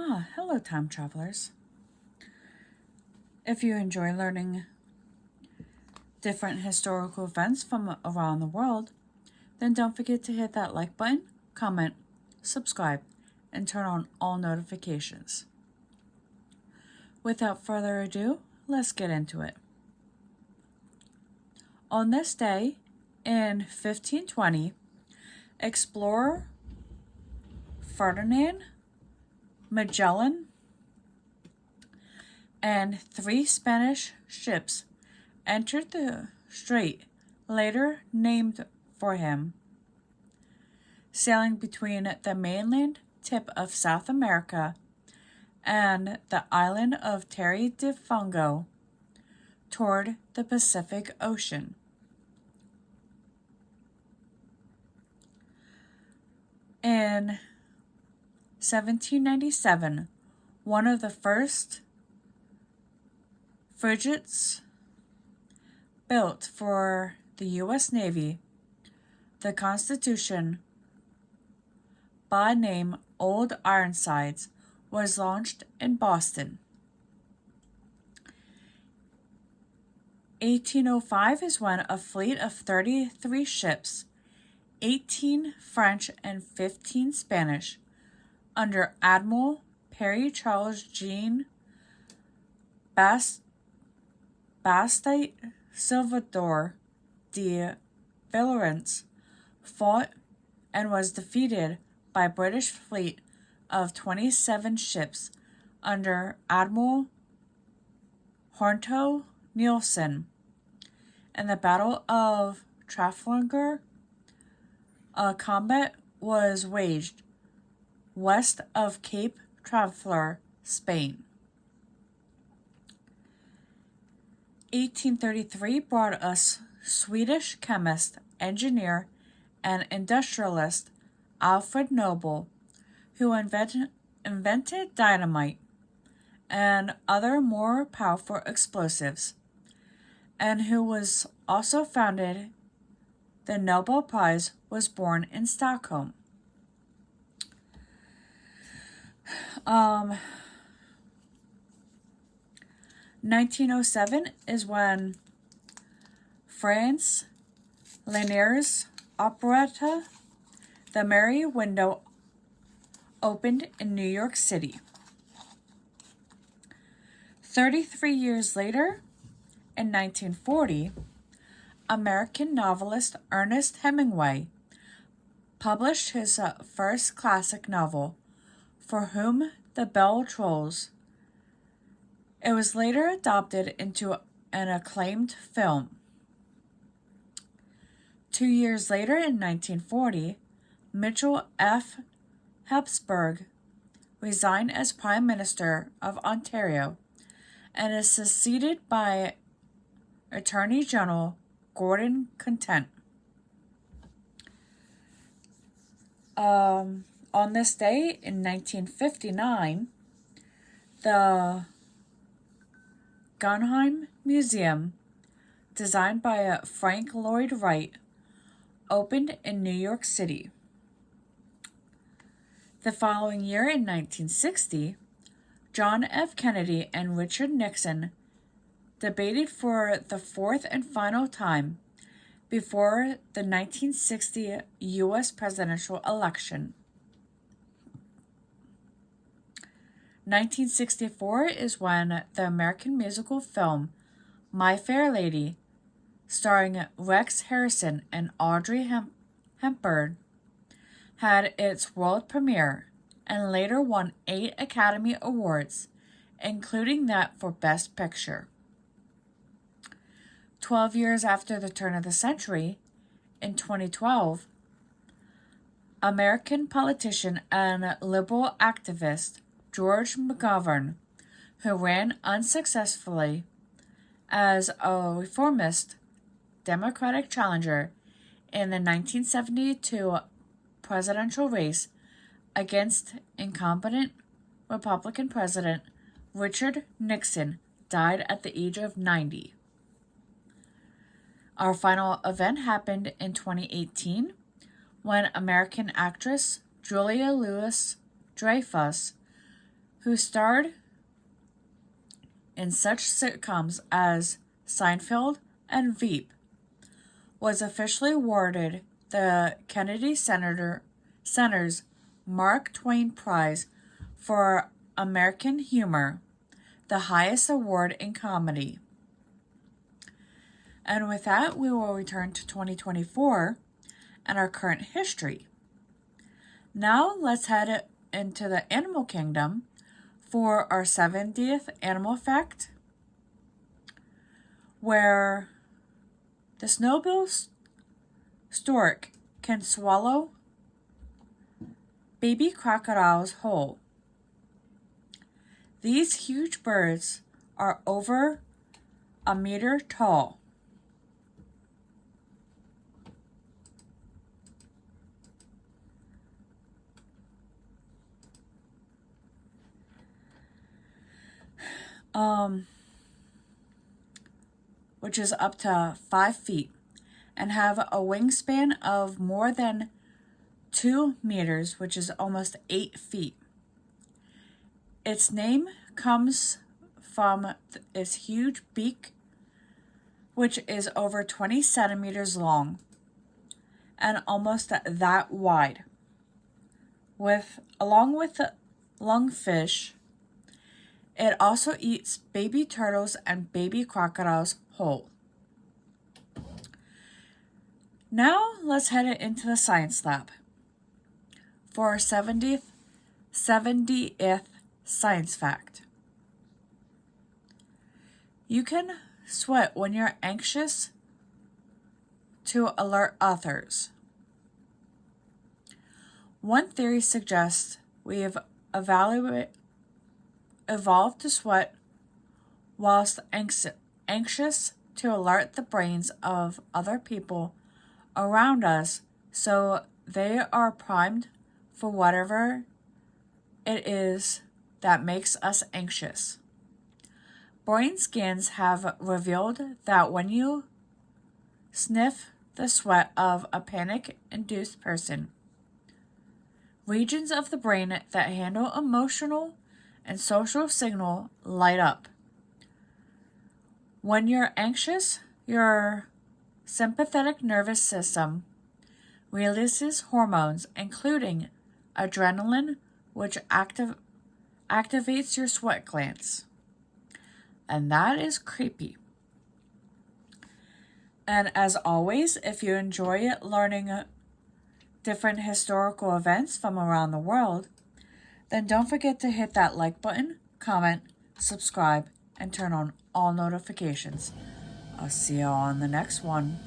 Hello, time travelers. If you enjoy learning different historical events from around the world, then don't forget to hit that like button, comment, subscribe, and turn on all notifications. Without further ado, let's get into it. On this day, in 1520, explorer Ferdinand Magellan and 3 Spanish ships entered the strait later named for him, sailing between the mainland tip of South America and the island of Terra del Fuego toward the Pacific Ocean. In 1797, one of the first frigates built for the U.S. Navy, the Constitution, by name Old Ironsides, was launched in Boston. 1805 is when a fleet of 33 ships, 18 French and 15 Spanish, under Admiral Perry Charles Jean Bastide Salvador de Villarance, fought and was defeated by a British fleet of 27 ships under Admiral Horto Nielsen. In the Battle of Trafalgar, a combat was waged west of Cape Trafalgar, Spain. 1833 brought us Swedish chemist, engineer, and industrialist Alfred Nobel, who invented dynamite and other more powerful explosives, and who was also founded the Nobel Prize, was born in Stockholm. 1907 is when France Lanier's operetta The Merry Widow opened in New York City. 33 years later, in 1940, American novelist Ernest Hemingway published his first classic novel, For Whom the Bell Tolls. It was later adapted into an acclaimed film. 2 years later, in 1940, Mitchell F. Habsburg resigned as Prime Minister of Ontario and is succeeded by Attorney General Gordon Content. On this day in 1959, the Guggenheim Museum, designed by Frank Lloyd Wright, opened in New York City. The following year, in 1960, John F. Kennedy and Richard Nixon debated for the fourth and final time before the 1960 U.S. presidential election. 1964 is when the American musical film My Fair Lady, starring Rex Harrison and Audrey Hepburn, had its world premiere and later won 8 Academy Awards, including that for Best Picture. 12 years after the turn of the century, in 2012, American politician and liberal activist George McGovern, who ran unsuccessfully as a reformist Democratic challenger in the 1972 presidential race against incompetent Republican President Richard Nixon, died at the age of 90. Our final event happened in 2018 when American actress Julia Louis-Dreyfus who starred in such sitcoms as Seinfeld and Veep, was officially awarded the Kennedy Center's Mark Twain Prize for American Humor, the highest award in comedy. And with that, we will return to 2024 and our current history. Now let's head into the animal kingdom for our 70th animal fact, where the snow-bill stork can swallow baby crocodiles whole. These huge birds are over a meter tall. Which is up to 5 feet, and have a wingspan of more than 2 meters, which is almost 8 feet. Its name comes from its huge beak, which is over 20 centimeters long and almost that wide. Along with the lungfish, it also eats baby turtles and baby crocodiles whole. Now let's head into the science lab for our 70th science fact. You can sweat when you're anxious to alert others. One theory suggests we have evolved to sweat whilst anxious to alert the brains of other people around us so they are primed for whatever it is that makes us anxious. Brain scans have revealed that when you sniff the sweat of a panic-induced person, regions of the brain that handle emotional and social signal light up. When you're anxious, your sympathetic nervous system releases hormones, including adrenaline, which activates your sweat glands. And that is creepy. And as always, if you enjoy learning different historical events from around the world, then don't forget to hit that like button, comment, subscribe, and turn on all notifications. I'll see you all on the next one.